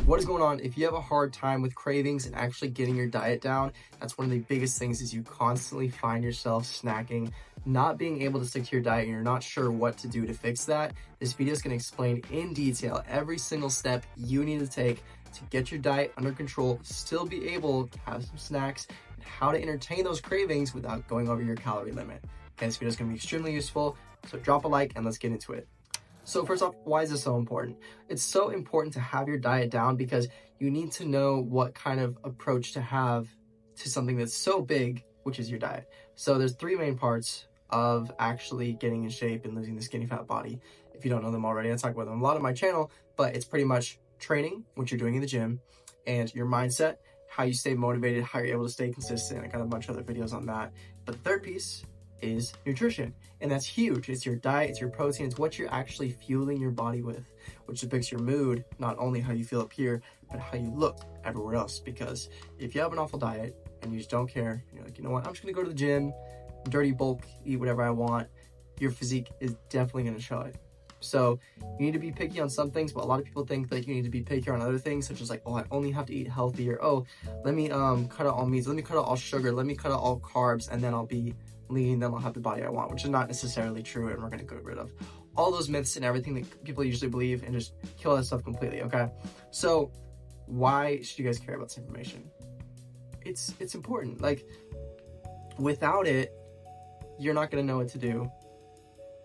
What is going on? If you have a hard time with cravings and actually getting your diet down, that's one of the biggest things is you constantly find yourself snacking, not being able to stick to your diet, and you're not sure what to do to fix that. This video is going to explain in detail every single step you need to take to get your diet under control, still be able to have some snacks, and how to entertain those cravings without going over your calorie limit. Okay, this video is going to be extremely useful, so drop a like and let's get into it. So first off, why is this so important? It's so important to have your diet down because you need to know what kind of approach to have to something that's so big, which is your diet. So there's three main parts of actually getting in shape and losing the skinny fat body. If you don't know them already, I talk about them a lot on my channel, but it's pretty much training, what you're doing in the gym, and your mindset, how you stay motivated, how you're able to stay consistent. I got a bunch of other videos on that. But the third piece is nutrition, and that's huge. It's your diet, it's your protein, it's what you're actually fueling your body with, which depicts your mood, not only how you feel up here, but how you look everywhere else. Because if you have an awful diet and you just don't care, you're like, you know what, I'm just gonna go to the gym, dirty bulk, eat whatever I want, your physique is definitely gonna show it. So you need to be picky on some things, but a lot of people think that you need to be picky on other things, such as like, oh, I only have to eat healthy, or oh, let me cut out all meats, let me cut out all sugar, let me cut out all carbs, and then I'll be lean, then I'll have the body I want, which is not necessarily true, and we're going to get rid of all those myths and everything that people usually believe and just kill that stuff completely. Okay, so why should you guys care about this information? It's important. Like, without it, you're not going to know what to do.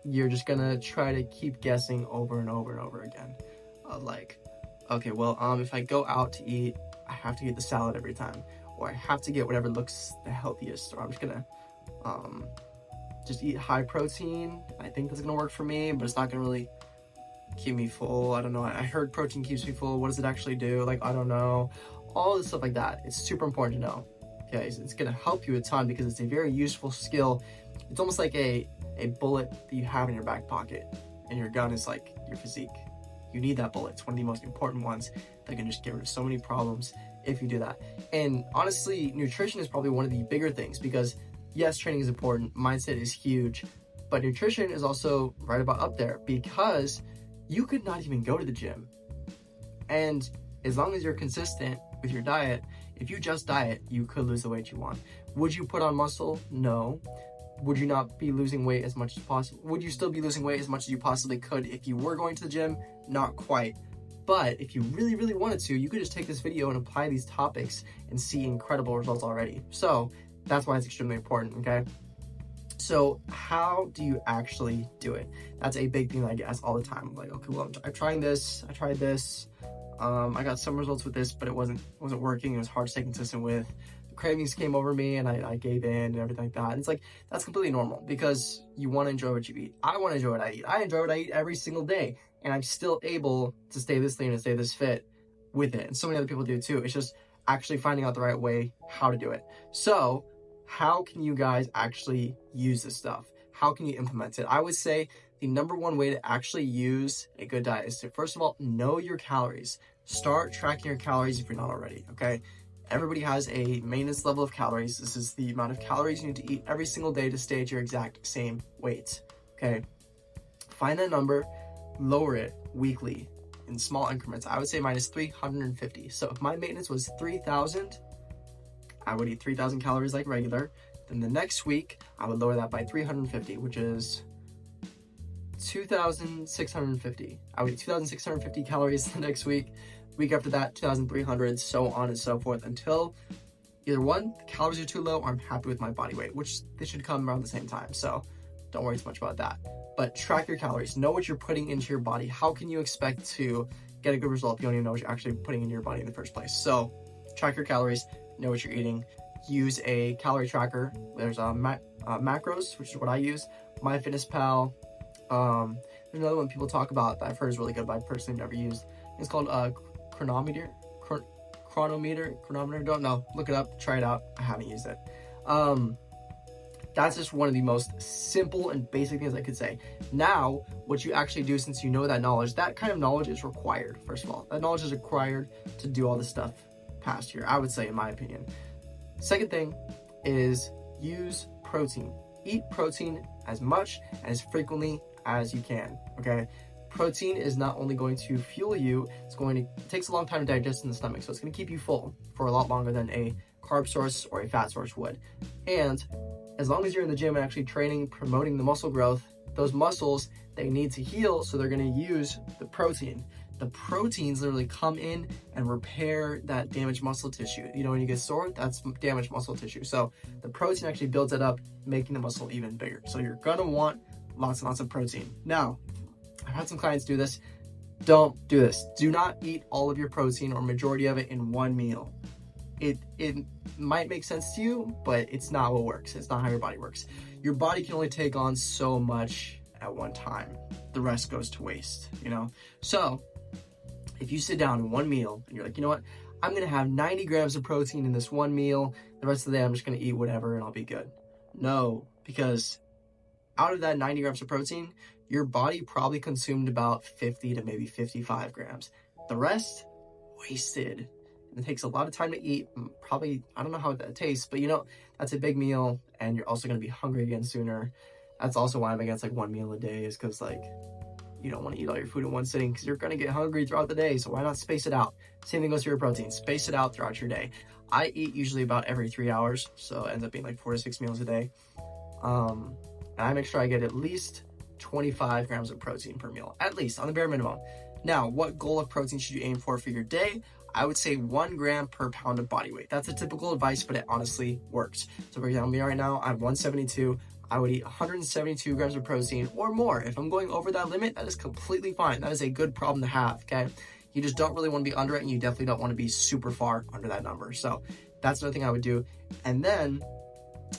You're just going to try to keep guessing over and over and over again. Like, okay, well, if I go out to eat, I have to get the salad every time, or I have to get whatever looks the healthiest, or I'm just gonna just eat high protein. I think that's gonna work for me, but it's not gonna really keep me full. I don't know. I heard protein keeps me full. What does it actually do? Like, I don't know. All this stuff like that. It's super important to know. Okay, so it's gonna help you a ton because it's a very useful skill. It's almost like a bullet that you have in your back pocket, and your gun is like your physique. You need that bullet. It's one of the most important ones that can just get rid of so many problems if you do that. And honestly, nutrition is probably one of the bigger things because yes, training is important, mindset is huge, but nutrition is also right about up there because you could not even go to the gym. And as long as you're consistent with your diet, if you just diet, you could lose the weight you want. Would you put on muscle? No. Would you not be losing weight as much as possible? Would you still be losing weight as much as you possibly could if you were going to the gym? Not quite. But if you really, really wanted to, you could just take this video and apply these topics and see incredible results already. So that's why it's extremely important, okay? So how do you actually do it? That's a big thing that I get asked all the time. I'm like, okay, well, I'm trying this, I tried this, I got some results with this, but it wasn't working. It was hard to stay consistent with. The cravings came over me and I gave in and everything like that. And it's like, that's completely normal because you want to enjoy what you eat. I want to enjoy what I eat. I enjoy what I eat every single day, and I'm still able to stay this lean and stay this fit with it. And so many other people do too. It's just actually finding out the right way how to do it. So how can you guys actually use this stuff? How can you implement it? I would say the number one way to actually use a good diet is to, first of all, know your calories. Start tracking your calories if you're not already, okay? Everybody has a maintenance level of calories. This is the amount of calories you need to eat every single day to stay at your exact same weight, okay? Find that number, lower it weekly in small increments. I would say mine is 350. So if my maintenance was 3,000, I would eat 3,000 calories like regular. Then the next week, I would lower that by 350, which is 2,650. I would eat 2,650 calories the next week. Week after that, 2,300, so on and so forth, until either one, the calories are too low, or I'm happy with my body weight, which they should come around the same time. So don't worry too much about that. But track your calories. Know what you're putting into your body. How can you expect to get a good result if you don't even know what you're actually putting in your body in the first place? So track your calories. Know what you're eating. Use a calorie tracker. There's macros, which is what I use. MyFitnessPal. There's another one people talk about that I've heard is really good, but I personally never used. It's called chronometer. Don't know. Look it up. Try it out. I haven't used it. That's just one of the most simple and basic things I could say. Now, what you actually do, since you know that knowledge, that kind of knowledge is required. First of all, that knowledge is required to do all this stuff past here, I would say, in my opinion. Second thing is use protein. Eat protein as much and as frequently as you can, okay? protein is not only going to fuel you, it takes a long time to digest in the stomach, so it's going to keep you full for a lot longer than a carb source or a fat source would. And as long as you're in the gym and actually training, promoting the muscle growth, those muscles, they need to heal, so they're going to use the protein. The proteins literally come in and repair that damaged muscle tissue. You know, when you get sore, that's damaged muscle tissue. So the protein actually builds it up, making the muscle even bigger. So you're gonna want lots and lots of protein. Now, I've had some clients do this. Don't do this. Do not eat all of your protein or majority of it in one meal. It might make sense to you, but it's not what works. It's not how your body works. Your body can only take on so much at one time. The rest goes to waste, you know? So if you sit down in one meal and you're like, you know what, I'm gonna have 90 grams of protein in this one meal, the rest of the day I'm just gonna eat whatever and I'll be good. No, because out of that 90 grams of protein, your body probably consumed about 50 to maybe 55 grams. The rest, wasted. And it takes a lot of time to eat. Probably, I don't know how that tastes, but you know, that's a big meal and you're also gonna be hungry again sooner. That's also why I'm against like one meal a day, is because like, you don't want to eat all your food in one sitting because you're going to get hungry throughout the day. So why not space it out? Same thing goes for your protein. Space it out throughout your day. I eat usually about every 3 hours. So it ends up being like 4 to 6 meals a day. And I make sure I get at least 25 grams of protein per meal, at least on the bare minimum. Now, what goal of protein should you aim for your day? I would say 1 gram per pound of body weight. That's a typical advice, but it honestly works. So for example, me right now, I'm 172. I would eat 172 grams of protein or more. If I'm going over that limit, that is completely fine. That is a good problem to have, okay? You just don't really want to be under it, and you definitely don't want to be super far under that number. So that's another thing I would do. And then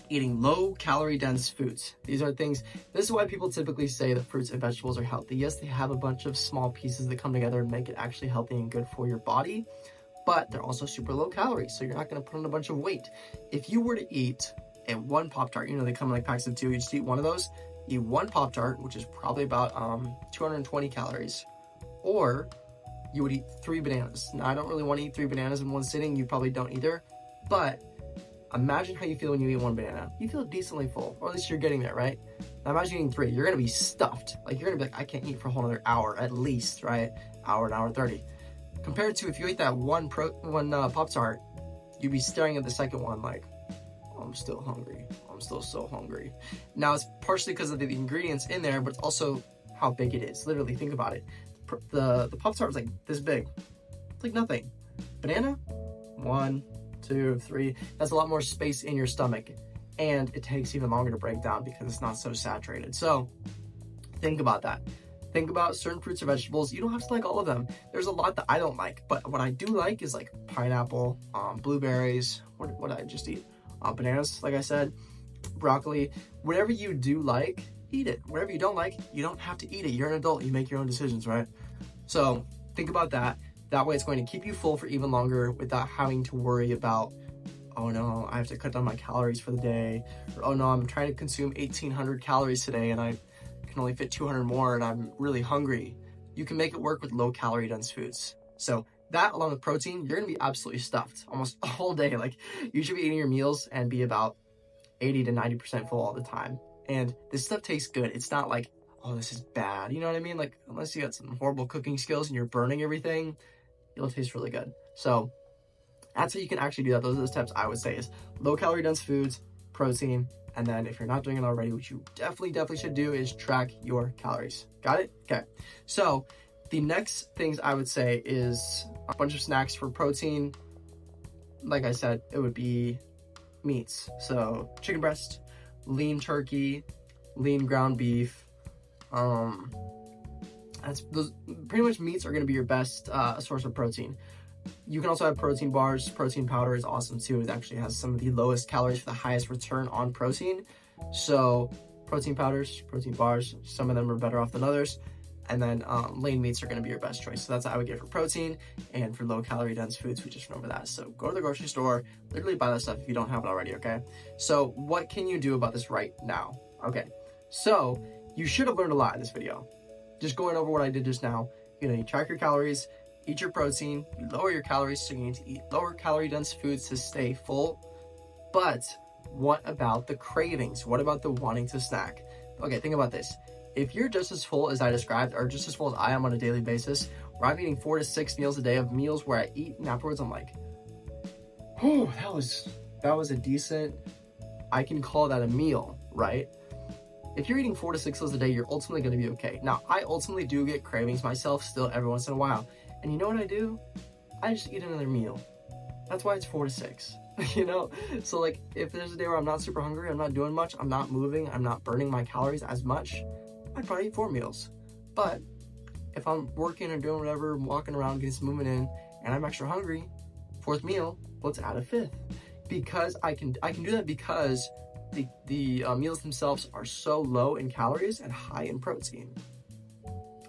eating low calorie dense foods. These are things, this is why people typically say that fruits and vegetables are healthy. Yes, they have a bunch of small pieces that come together and make it actually healthy and good for your body, but they're also super low calories, so you're not going to put on a bunch of weight. If you were to eat and one Pop-Tart, you know, they come in like packs of 2, you just eat one of those, eat one Pop-Tart, which is probably about 220 calories, or you would eat 3 bananas. Now, I don't really want to eat 3 bananas in one sitting, you probably don't either, but imagine how you feel when you eat 1 banana. You feel decently full, or at least you're getting there, right? Now imagine eating 3, you're gonna be stuffed. Like, you're gonna be like, I can't eat for a whole another hour at least, right? Hour, an hour 30. Compared to if you ate that one Pop-Tart, you'd be staring at the second one like, I'm still hungry. I'm still so hungry. Now, it's partially because of the ingredients in there, but it's also how big it is. Literally, think about it. The Pop-Tart is like this big. It's like nothing. Banana, 1, 2, 3. That's a lot more space in your stomach. And it takes even longer to break down because it's not so saturated. So, think about that. Think about certain fruits or vegetables. You don't have to like all of them. There's a lot that I don't like, but what I do like is like pineapple, blueberries. What did I just eat? Bananas, like I said, broccoli. Whatever you do like, eat it. Whatever you don't like, you don't have to eat it. You're an adult, you make your own decisions, right? So think about that. That way it's going to keep you full for even longer without having to worry about, oh no, I have to cut down my calories for the day, or oh no, I'm trying to consume 1,800 calories today and I can only fit 200 more and I'm really hungry. You can make it work with low calorie dense foods. So that, along with protein, you're gonna be absolutely stuffed almost all day. Like, you should be eating your meals and be about 80 to 90% full all the time. And this stuff tastes good. It's not like, oh, this is bad. You know what I mean? Like, unless you got some horrible cooking skills and you're burning everything, it'll taste really good. So that's how you can actually do that. Those are the steps I would say, is low calorie dense foods, protein, and then if you're not doing it already, which you definitely should do, is track your calories. Got it? Okay. So the next things I would say is a bunch of snacks for protein. Like I said, it would be meats. So chicken breast, lean turkey, lean ground beef. Those pretty much meats are going to be your best source of protein. You can also have protein bars. Protein powder is awesome too. It actually has some of the lowest calories for the highest return on protein. So protein powders, protein bars, some of them are better off than others. And then lean meats are going to be your best choice. So that's how I would get for protein. And for low calorie dense foods, we just remember that. So go to the grocery store, literally buy that stuff if you don't have it already, okay? So what can you do about this right now? Okay, so you should have learned a lot in this video. Just going over what I did just now. You know, you track your calories, eat your protein, you lower your calories, so you need to eat lower calorie dense foods to stay full. But what about the cravings? What about the wanting to snack? Okay, think about this. If you're just as full as I described, or just as full as I am on a daily basis, where I'm eating 4 to 6 meals a day of meals where I eat and afterwards I'm like, oh, that was a decent, I can call that a meal, right? If you're eating 4 to 6 meals a day, you're ultimately going to be okay. Now, I ultimately do get cravings myself still every once in a while. And you know what I do? I just eat another meal. That's why it's 4 to 6, you know? So like, if there's a day where I'm not super hungry, I'm not doing much, I'm not moving, I'm not burning my calories as much, I'd probably eat 4 meals. But if I'm working or doing whatever, walking around, getting some movement in, and I'm extra hungry, 4th meal, let's add a 5th. Because I can do that because the meals themselves are so low in calories and high in protein.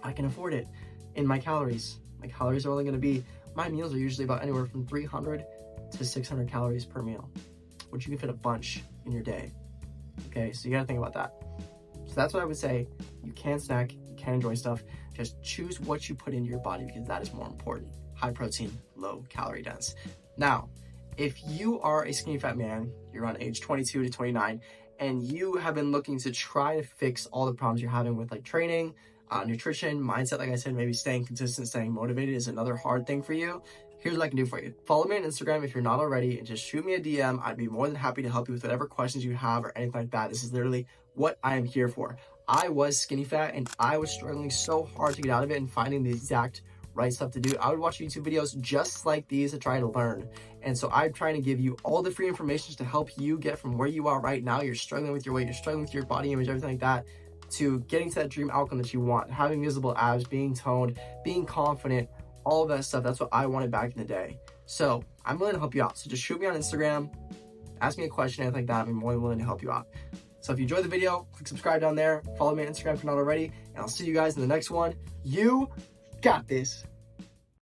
I can afford it in my calories. My calories are only going to be, my meals are usually about anywhere from 300 to 600 calories per meal, which you can fit a bunch in your day. Okay, so you got to think about that. So that's what I would say. You can snack, you can enjoy stuff. Just choose what you put into your body because that is more important. High protein, low calorie dense. Now, if you are a skinny fat man, you're on age 22 to 29, and you have been looking to try to fix all the problems you're having with like training, nutrition, mindset, like I said, maybe staying consistent, staying motivated is another hard thing for you, here's what I can do for you. Follow me on Instagram if you're not already, and just shoot me a DM. I'd be more than happy to help you with whatever questions you have or anything like that. This is literally what I am here for. I was skinny fat and I was struggling so hard to get out of it and finding the exact right stuff to do. I would watch YouTube videos just like these to try to learn. And so I'm trying to give you all the free information to help you get from where you are right now. You're struggling with your weight, you're struggling with your body image, everything like that, to getting to that dream outcome that you want, having visible abs, being toned, being confident, all of that stuff. That's what I wanted back in the day. So I'm willing to help you out. So just shoot me on Instagram, ask me a question, anything like that. I'm more than willing to help you out. So if you enjoyed the video, click subscribe down there, follow me on Instagram if you're not already, and I'll see you guys in the next one. You got this.